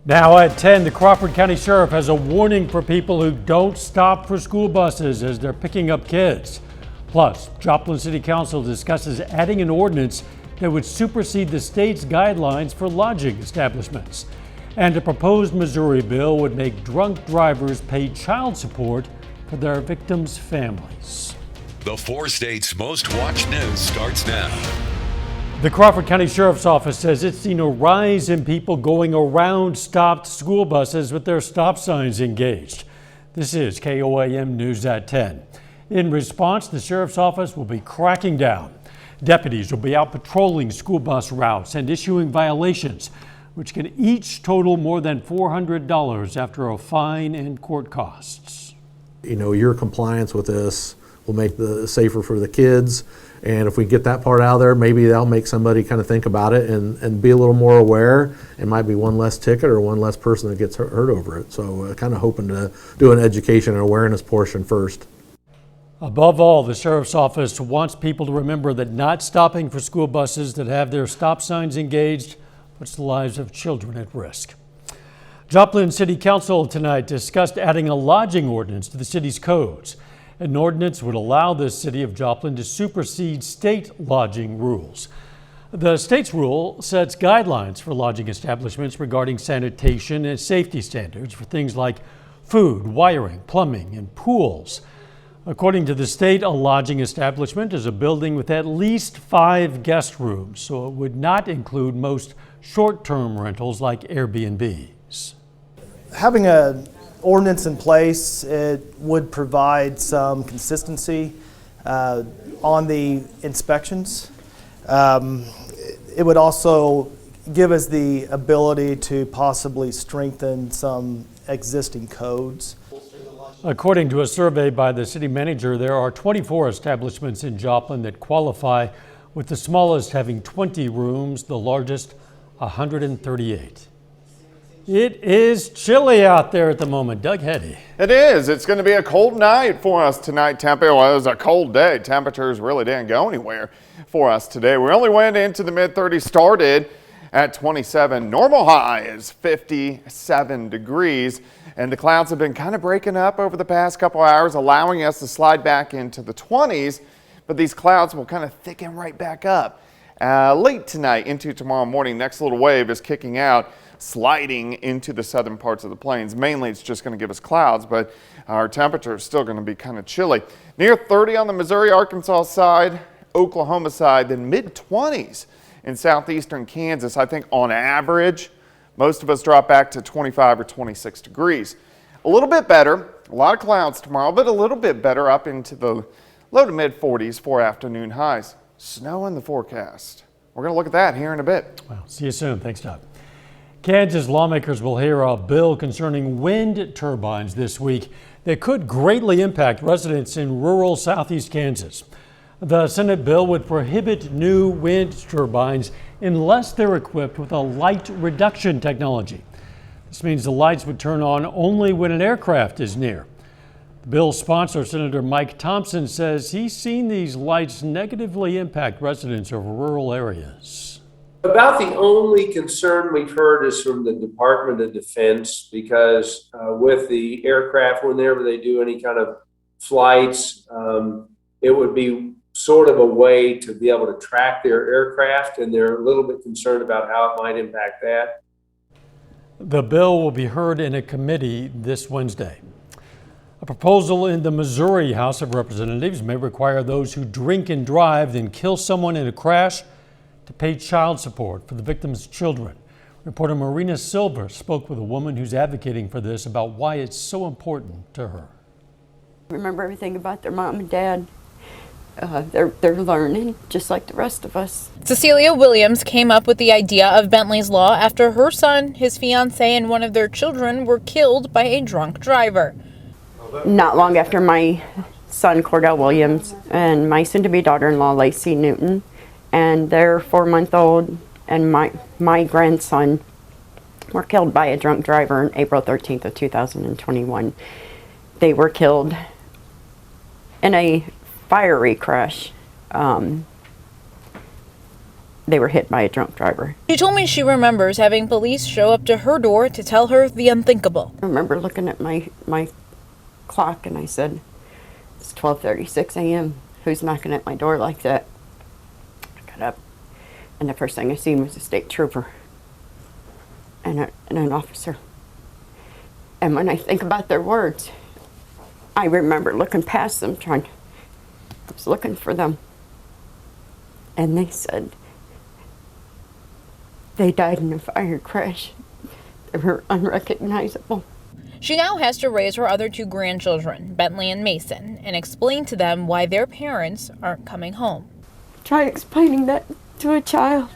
Now at 10, the Crawford County Sheriff has a warning for people who don't stop for school buses as they're picking up kids. Plus, Joplin City Council discusses adding an ordinance that would supersede the state's guidelines for lodging establishments. And a proposed Missouri bill would make drunk drivers pay child support for their victims' families. The 4 states' most watched news starts now. The Crawford County Sheriff's Office says it's seen a rise in people going around stopped school buses with their stop signs engaged. This is KOAM News at 10. In response, the Sheriff's Office will be cracking down. Deputies will be out patrolling school bus routes and issuing violations, which can each total more than $400 after a fine and court costs. You know, your compliance with this will make it safer for the kids. And if we get that part out of there, maybe that'll make somebody kind of think about it and be a little more aware. It might be one less ticket or one less person that gets hurt over it. So kind of hoping to do an education and awareness portion first. Above all, the Sheriff's Office wants people to remember that not stopping for school buses that have their stop signs engaged puts the lives of children at risk. Joplin City Council tonight discussed adding a lodging ordinance to the city's codes. An ordinance would allow the city of Joplin to supersede state lodging rules. The state's rule sets guidelines for lodging establishments regarding sanitation and safety standards for things like food, wiring, plumbing, and pools. According to the state, a lodging establishment is a building with at least 5 guest rooms, so it would not include most short-term rentals like Airbnbs. Having an ordinance in place, it would provide some consistency on the inspections. It would also give us the ability to possibly strengthen some existing codes. According to a survey by the city manager, there are 24 establishments in Joplin that qualify, with the smallest having 20 rooms, the largest 138. It is chilly out there at the moment. Doug Heddy. It is. It's going to be a cold night for us tonight. Well, it was a cold day. Temperatures really didn't go anywhere for us today. We only went into the mid-30s, started at 27. Normal high is 57 degrees. And the clouds have been kind of breaking up over the past couple hours, allowing us to slide back into the 20s. But these clouds will kind of thicken right back up. Late tonight into tomorrow morning, next little wave is kicking out, sliding into the southern parts of the plains. Mainly it's just going to give us clouds, but our temperature is still going to be kind of chilly. Near 30 on the Missouri, Arkansas side, Oklahoma side, then mid-20s in southeastern Kansas. I think on average, most of us drop back to 25 or 26 degrees. A little bit better, a lot of clouds tomorrow, but a little bit better up into the low to mid 40s for afternoon highs. Snow in the forecast. We're going to look at that here in a bit. Well, see you soon. Thanks, Doug. Kansas lawmakers will hear a bill concerning wind turbines this week that could greatly impact residents in rural southeast Kansas. The Senate bill would prohibit new wind turbines unless they're equipped with a light reduction technology. This means the lights would turn on only when an aircraft is near. The bill's sponsor, Senator Mike Thompson, says he's seen these lights negatively impact residents of rural areas. About the only concern we've heard is from the Department of Defense, because with the aircraft, whenever they do any kind of flights, it would be sort of a way to be able to track their aircraft, and they're a little bit concerned about how it might impact that. The bill will be heard in a committee this Wednesday. A proposal in the Missouri House of Representatives may require those who drink and drive then kill someone in a crash to pay child support for the victim's children. Reporter Marina Silver spoke with a woman who's advocating for this about why it's so important to her. Remember everything about their mom and dad. They're learning just like the rest of us. Cecilia Williams came up with the idea of Bentley's Law after her son, his fiance, and one of their children were killed by a drunk driver. Not long after my son Cordell Williams and my soon-to-be daughter-in-law Lacey Newton and their 4-month-old and my grandson were killed by a drunk driver on April 13th of 2021. They were killed in a fiery crash. they were hit by a drunk driver. She told me she remembers having police show up to her door to tell her the unthinkable. I remember looking at my clock and I said, it's 12:36 a.m. Who's knocking at my door like that? I got up and the first thing I seen was a state trooper and an officer. And when I think about their words, I remember looking past them I was looking for them. And they said they died in a fire crash. They were unrecognizable. She now has to raise her other two grandchildren, Bentley and Mason, and explain to them why their parents aren't coming home. Try explaining that to a child.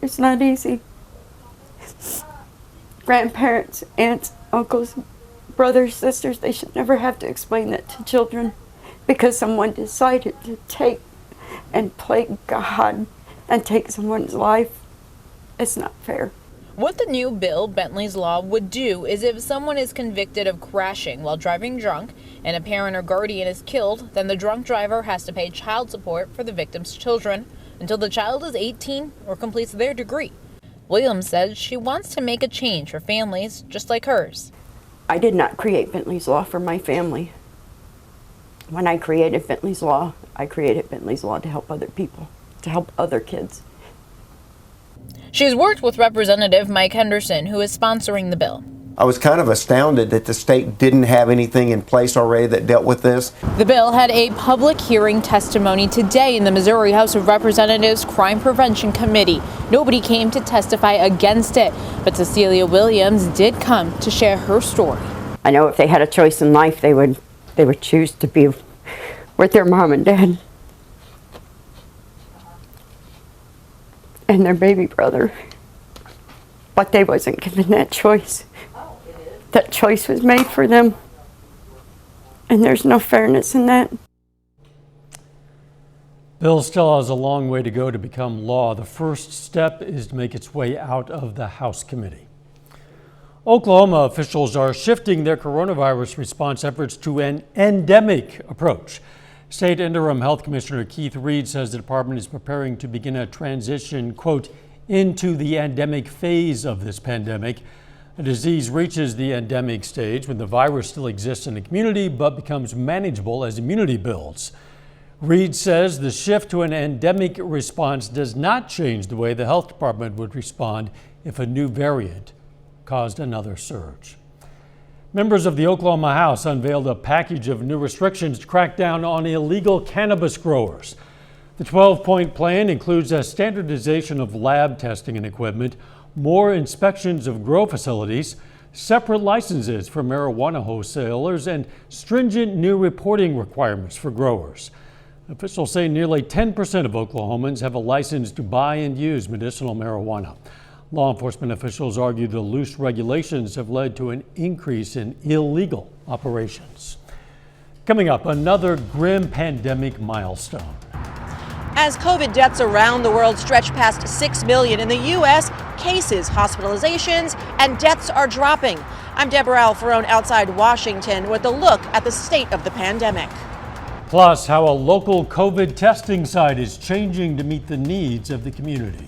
It's not easy. Grandparents, aunts, uncles, brothers, sisters, they should never have to explain that to children because someone decided to take and play God and take someone's life. It's not fair. What the new bill, Bentley's Law, would do is if someone is convicted of crashing while driving drunk and a parent or guardian is killed, then the drunk driver has to pay child support for the victim's children until the child is 18 or completes their degree. Williams says she wants to make a change for families just like hers. I did not create Bentley's Law for my family. When I created Bentley's Law, I created Bentley's Law to help other people, to help other kids. She's worked with Representative Mike Henderson, who is sponsoring the bill. I was kind of astounded that the state didn't have anything in place already that dealt with this. The bill had a public hearing testimony today in the Missouri House of Representatives Crime Prevention Committee. Nobody came to testify against it, but Cecilia Williams did come to share her story. I know if they had a choice in life, they would choose to be with their mom and dad and their baby brother, but they wasn't given that choice. That choice was made for them, and there's no fairness in that. Bill still has a long way to go to become law. The first step is to make its way out of the House committee. Oklahoma officials are shifting their coronavirus response efforts to an endemic approach. State Interim Health Commissioner Keith Reed says the department is preparing to begin a transition, quote, into the endemic phase of this pandemic. The disease reaches the endemic stage when the virus still exists in the community but becomes manageable as immunity builds. Reed says the shift to an endemic response does not change the way the health department would respond if a new variant caused another surge. Members of the Oklahoma House unveiled a package of new restrictions to crack down on illegal cannabis growers. The 12-point plan includes a standardization of lab testing and equipment, more inspections of grow facilities, separate licenses for marijuana wholesalers, and stringent new reporting requirements for growers. Officials say nearly 10% of Oklahomans have a license to buy and use medicinal marijuana. Law enforcement officials argue the loose regulations have led to an increase in illegal operations. Coming up, another grim pandemic milestone. As COVID deaths around the world stretch past 6 million in the U.S., cases, hospitalizations, and deaths are dropping. I'm Deborah Alfarone outside Washington with a look at the state of the pandemic. Plus, how a local COVID testing site is changing to meet the needs of the community.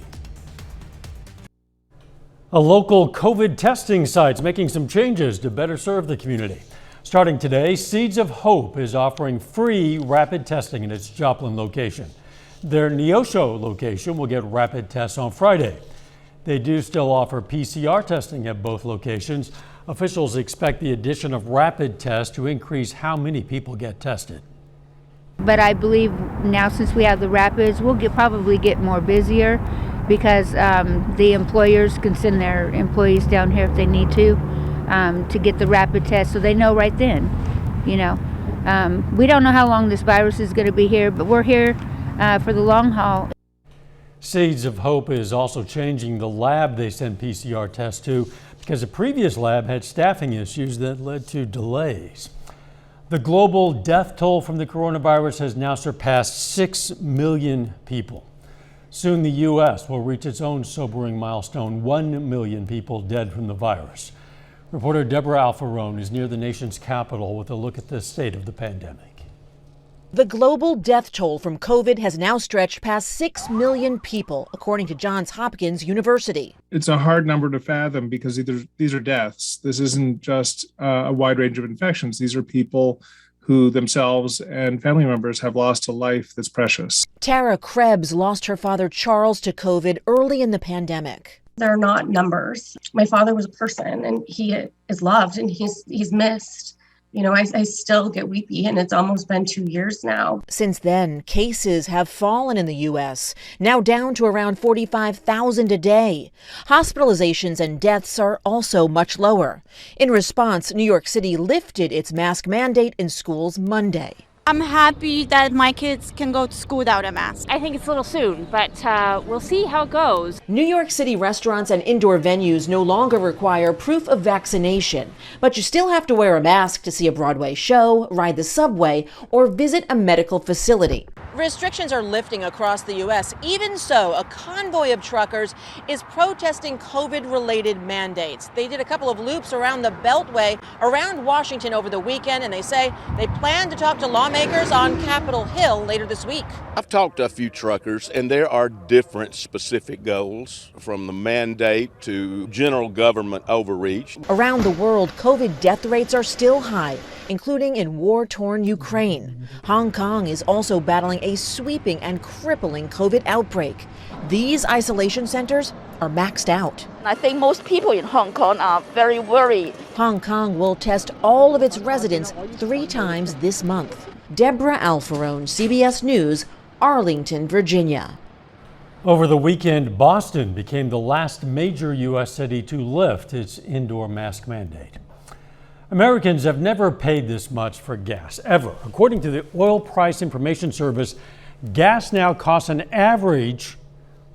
A local COVID testing site's making some changes to better serve the community. Starting today, Seeds of Hope is offering free rapid testing in its Joplin location. Their Neosho location will get rapid tests on Friday. They do still offer PCR testing at both locations. Officials expect the addition of rapid tests to increase how many people get tested. But I believe now, since we have the rapids, we'll probably get more busier because the employers can send their employees down here if they need to get the rapid test, so they know right then. You know, we don't know how long this virus is going to be here, but we're here for the long haul. Seeds of Hope is also changing the lab they send PCR tests to because a previous lab had staffing issues that led to delays. The global death toll from the coronavirus has now surpassed 6 million people. Soon the U.S. will reach its own sobering milestone, 1 million people dead from the virus. Reporter Deborah Alfarone is near the nation's capital with a look at the state of the pandemic. The global death toll from COVID has now stretched past 6 million people, according to Johns Hopkins University. It's a hard number to fathom because these are deaths. This isn't just a wide range of infections. These are people who themselves and family members have lost a life that's precious. Tara Krebs lost her father Charles to COVID early in the pandemic. They're not numbers. My father was a person, and he is loved, and he's missed. You know, I still get weepy, and it's almost been 2 years now. Since then, cases have fallen in the U.S., now down to around 45,000 a day. Hospitalizations and deaths are also much lower. In response, New York City lifted its mask mandate in schools Monday. I'm happy that my kids can go to school without a mask. I think it's a little soon, but we'll see how it goes. New York City restaurants and indoor venues no longer require proof of vaccination, but you still have to wear a mask to see a Broadway show, ride the subway, or visit a medical facility. Restrictions are lifting across the U.S. Even so, a convoy of truckers is protesting COVID-related mandates. They did a couple of loops around the Beltway around Washington over the weekend, and they say they plan to talk to lawmakers on Capitol Hill later this week. I've talked to a few truckers, and there are different specific goals, from the mandate to general government overreach. Around the world, COVID death rates are still high, including in war-torn Ukraine. Hong Kong is also battling a sweeping and crippling COVID outbreak. These isolation centers are maxed out. I think most people in Hong Kong are very worried. Hong Kong will test all of its residents 3 times this month. Deborah Alfarone, CBS News, Arlington, Virginia. Over the weekend, Boston became the last major U.S. city to lift its indoor mask mandate. Americans have never paid this much for gas, ever. According to the Oil Price Information Service, gas now costs an average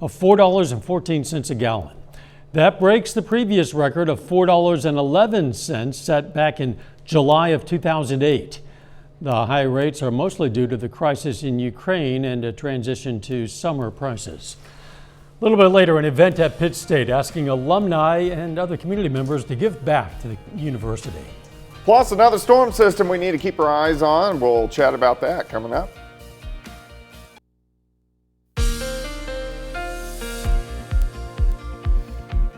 of $4.14 a gallon. That breaks the previous record of $4.11 set back in July of 2008. The high rates are mostly due to the crisis in Ukraine and a transition to summer prices. A little bit later, an event at Pitt State asking alumni and other community members to give back to the university. Plus another storm system we need to keep our eyes on. We'll chat about that coming up.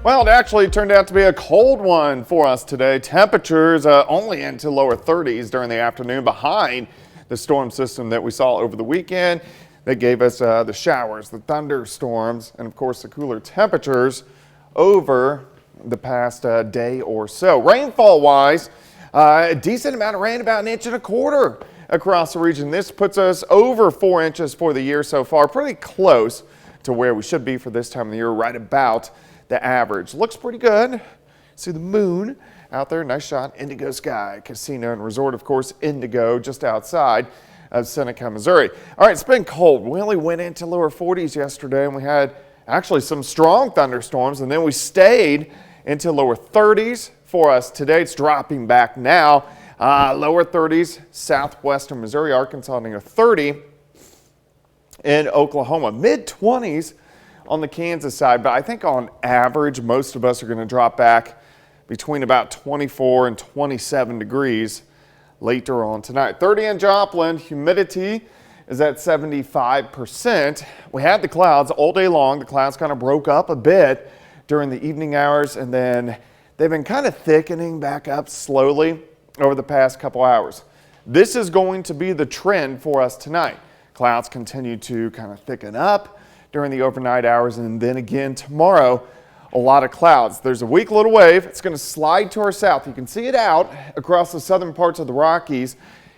Well, it actually turned out to be a cold one for us today. Temperatures only into lower 30s during the afternoon, behind the storm system that we saw over the weekend. That gave us the showers, the thunderstorms, and of course the cooler temperatures over the past day or so. Rainfall wise, a decent amount of rain, about 1.25 inches across the region. This puts us over 4 inches for the year so far, pretty close to where we should be for this time of the year, right about the average. Looks pretty good. See the moon out there, nice shot. Indigo Sky Casino and Resort, of course, Indigo, just outside of Seneca, Missouri. All right, it's been cold. We only went into lower 40s yesterday, and we had actually some strong thunderstorms, and then we stayed into lower 30s for us today. It's dropping back now. Lower 30s, southwestern Missouri, Arkansas near 30, in Oklahoma. Mid-20s on the Kansas side, but I think on average, most of us are going to drop back between about 24 and 27 degrees later on tonight. 30 in Joplin, humidity is at 75%. We had the clouds all day long. The clouds kind of broke up a bit during the evening hours, and then they've been kind of thickening back up slowly over the past couple hours. This is going to be the trend for us tonight. Clouds continue to kind of thicken up during the overnight hours, and then again tomorrow, a lot of clouds. There's a weak little wave. It's going to slide to our south. You can see it out across the southern parts of the Rockies.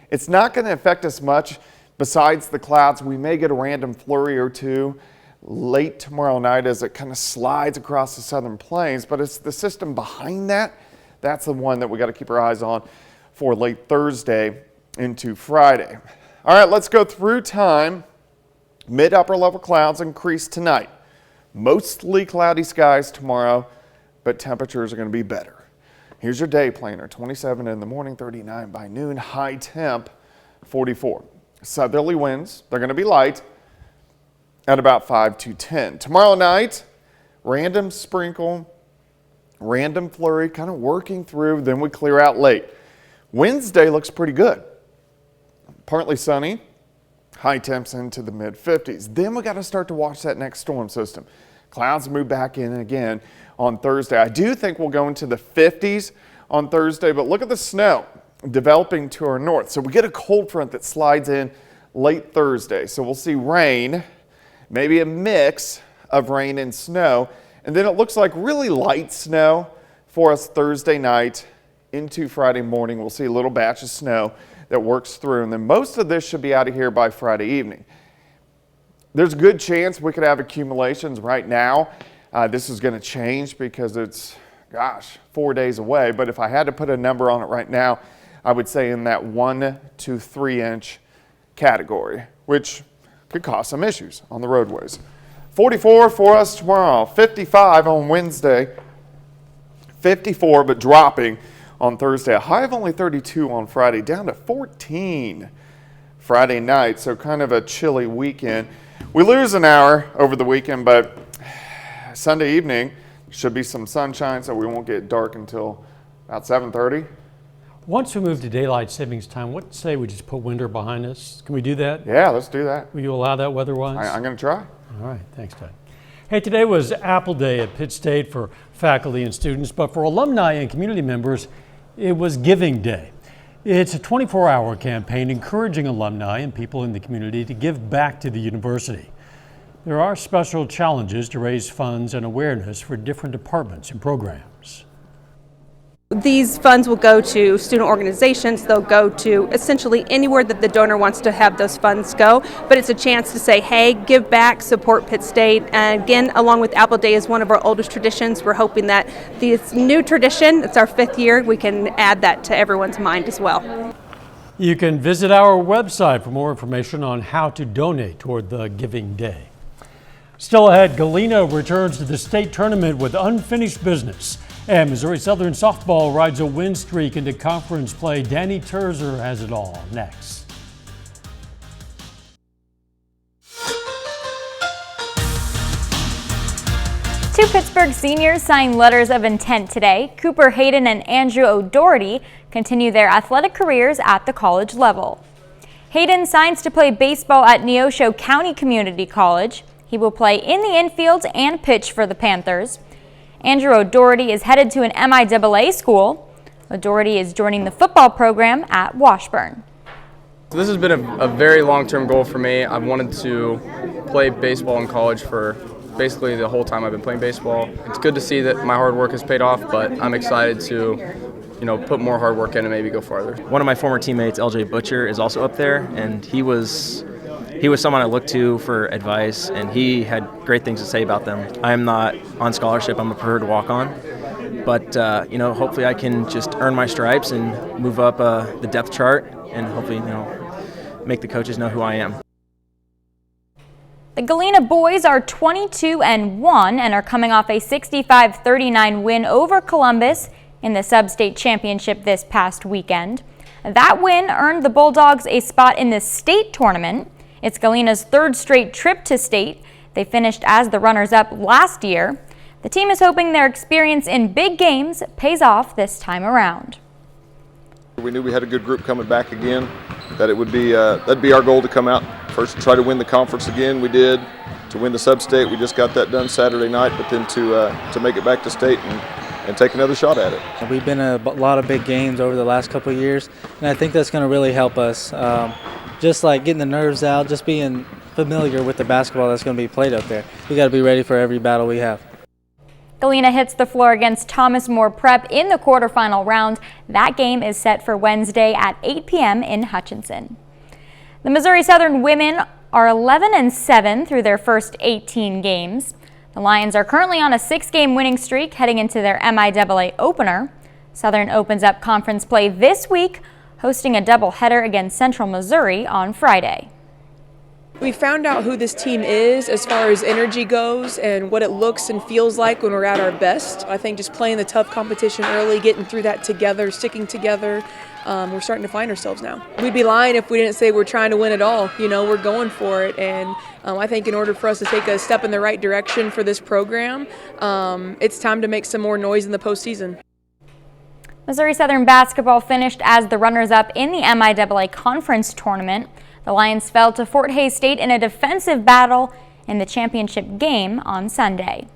It's not going to affect us much besides the clouds. We may get a random flurry or two late tomorrow night as it kind of slides across the southern plains, but it's the system behind that. That's the one that we got to keep our eyes on for late Thursday into Friday. All right, let's go through time. Mid-upper level clouds increase tonight. Mostly cloudy skies tomorrow, but temperatures are going to be better. Here's your day planner. 27 in the morning, 39 by noon. High temp, 44. Southerly winds, they're going to be light at about 5 to 10. Tomorrow night, random sprinkle, random flurry, kind of working through, then we clear out late. Wednesday looks pretty good. Partly sunny, High temps into the mid-50s. Then we got to start to watch that next storm system. Clouds move back in again on Thursday. I do think we'll go into the 50s on Thursday, but look at the snow developing to our north. So we get a cold front that slides in late Thursday. So we'll see rain, maybe a mix of rain and snow. And then it looks like really light snow for us Thursday night into Friday morning. We'll see a little batch of snow that works through. And then most of this should be out of here by Friday evening. There's a good chance we could have accumulations right now. This is going to change because it's, 4 days away. But if I had to put a number on it right now, I would say in that 1 to 3 inch category, which could cause some issues on the roadways. 44 for us tomorrow, 55 on Wednesday, 54 but dropping on Thursday. A high of only 32 on Friday, down to 14 Friday night, so kind of a chilly weekend. We lose an hour over the weekend, but Sunday evening should be some sunshine, so we won't get dark until about 7:30. Once we move to daylight savings time, what say we just put winter behind us? Can we do that? Yeah, let's do that. Will you allow that weather-wise? I'm going to try. All right, thanks, Doug. Hey, today was Apple Day at Pitt State for faculty and students, but for alumni and community members, it was Giving Day. It's a 24-hour campaign encouraging alumni and people in the community to give back to the university. There are special challenges to raise funds and awareness for different departments and programs. These funds will go to student organizations. They'll go to essentially anywhere that the donor wants to have those funds go. But it's a chance to say, hey, give back, support Pitt State. And again, along with Apple Day is one of our oldest traditions. We're hoping that this new tradition, it's our 5th year, we can add that to everyone's mind as well. You can visit our website for more information on how to donate toward the Giving Day. Still ahead, Galena returns to the state tournament with unfinished business. And Missouri Southern softball rides a win streak into conference play. Danny Terzer has it all next. Two Pittsburgh seniors signed letters of intent today. Cooper Hayden and Andrew O'Doherty continue their athletic careers at the college level. Hayden signs to play baseball at Neosho County Community College. He will play in the infield and pitch for the Panthers. Andrew O'Doherty is headed to an MIAA school. O'Doherty is joining the football program at Washburn. This has been a very long-term goal for me. I've wanted to play baseball in college for basically the whole time I've been playing baseball. It's good to see that my hard work has paid off, but I'm excited to put more hard work in and maybe go farther. One of my former teammates, LJ Butcher, is also up there, and he was someone I looked to for advice, and he had great things to say about them. I'm not on scholarship, I'm a preferred walk-on, but hopefully I can just earn my stripes and move up the depth chart and hopefully make the coaches know who I am. The Galena boys are 22-1 and are coming off a 65-39 win over Columbus in the sub-state championship this past weekend. That win earned the Bulldogs a spot in the state tournament. It's Galena's 3rd straight trip to state. They finished as the runners-up last year. The team is hoping their experience in big games pays off this time around. We knew we had a good group coming back again, that it would be that'd be our goal to come out first, try to win the conference again. We did. To win the sub-state, we just got that done Saturday night, but then to make it back to state and take another shot at it. We've been in a lot of big games over the last couple of years, and I think that's going to really help us. Just like getting the nerves out, just being familiar with the basketball that's going to be played out there. We got to be ready for every battle we have. Galena hits the floor against Thomas More Prep in the quarterfinal round. That game is set for Wednesday at 8 p.m. in Hutchinson. The Missouri Southern women are 11-7 through their first 18 games. The Lions are currently on a 6-game winning streak heading into their MIAA opener. Southern opens up conference play this week, hosting a doubleheader against Central Missouri on Friday. We found out who this team is as far as energy goes and what it looks and feels like when we're at our best. I think just playing the tough competition early, getting through that together, sticking together, we're starting to find ourselves now. We'd be lying if we didn't say we're trying to win it all. We're going for it, and I think in order for us to take a step in the right direction for this program, it's time to make some more noise in the postseason. Missouri Southern basketball finished as the runners-up in the MIAA conference tournament. The Lions fell to Fort Hays State in a defensive battle in the championship game on Sunday.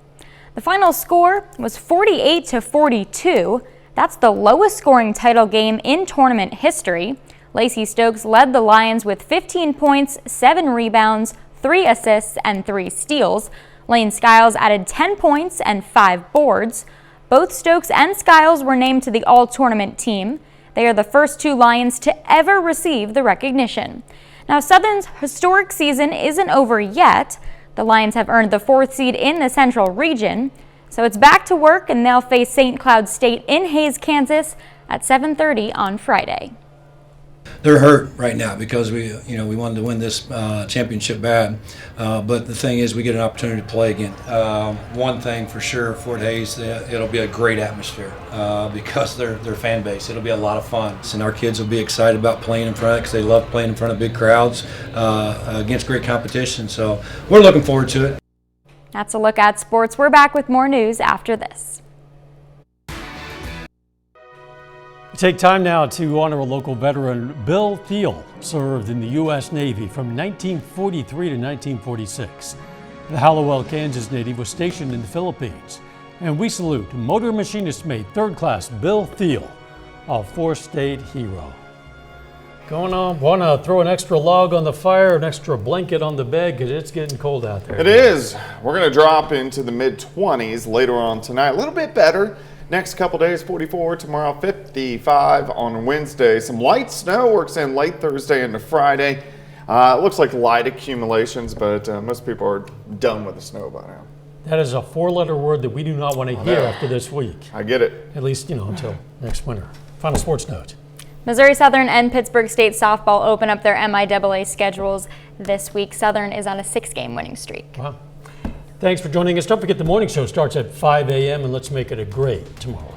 The final score was 48-42. That's the lowest scoring title game in tournament history. Lacey Stokes led the Lions with 15 points, 7 rebounds, 3 assists, and 3 steals. Lane Skiles added 10 points and 5 boards. Both Stokes and Skiles were named to the all-tournament team. They are the first 2 Lions to ever receive the recognition. Now, Southern's historic season isn't over yet. The Lions have earned the 4th seed in the Central Region. So it's back to work, and they'll face St. Cloud State in Hays, Kansas at 7:30 on Friday. They're hurt right now because we wanted to win this championship bad, but the thing is we get an opportunity to play again. One thing for sure, Fort Hays, it'll be a great atmosphere because their fan base. It'll be a lot of fun, and our kids will be excited about playing in front because they love playing in front of big crowds against great competition. So we're looking forward to it. That's a look at sports. We're back with more news after this. Take time now to honor a local veteran. Bill Thiel served in the U.S. Navy from 1943 to 1946. The Hallowell, Kansas native was stationed in the Philippines. And we salute motor machinist mate 3rd class Bill Thiel, a 4-state hero. Going on, want to throw an extra log on the fire, an extra blanket on the bed because it's getting cold out there. It is. We're going to drop into the mid-20s later on tonight. A little bit better. Next couple days, 44. Tomorrow, 55 on Wednesday. Some light snow works in late Thursday into Friday. It looks like light accumulations, but most people are done with the snow by now. That is a 4-letter word that we do not want to hear after this week. I get it. At least, until next winter. Final sports note. Missouri Southern and Pittsburgh State softball open up their MIAA schedules this week. Southern is on a 6-game winning streak. Wow. Thanks for joining us. Don't forget the morning show starts at 5 a.m. and let's make it a great tomorrow.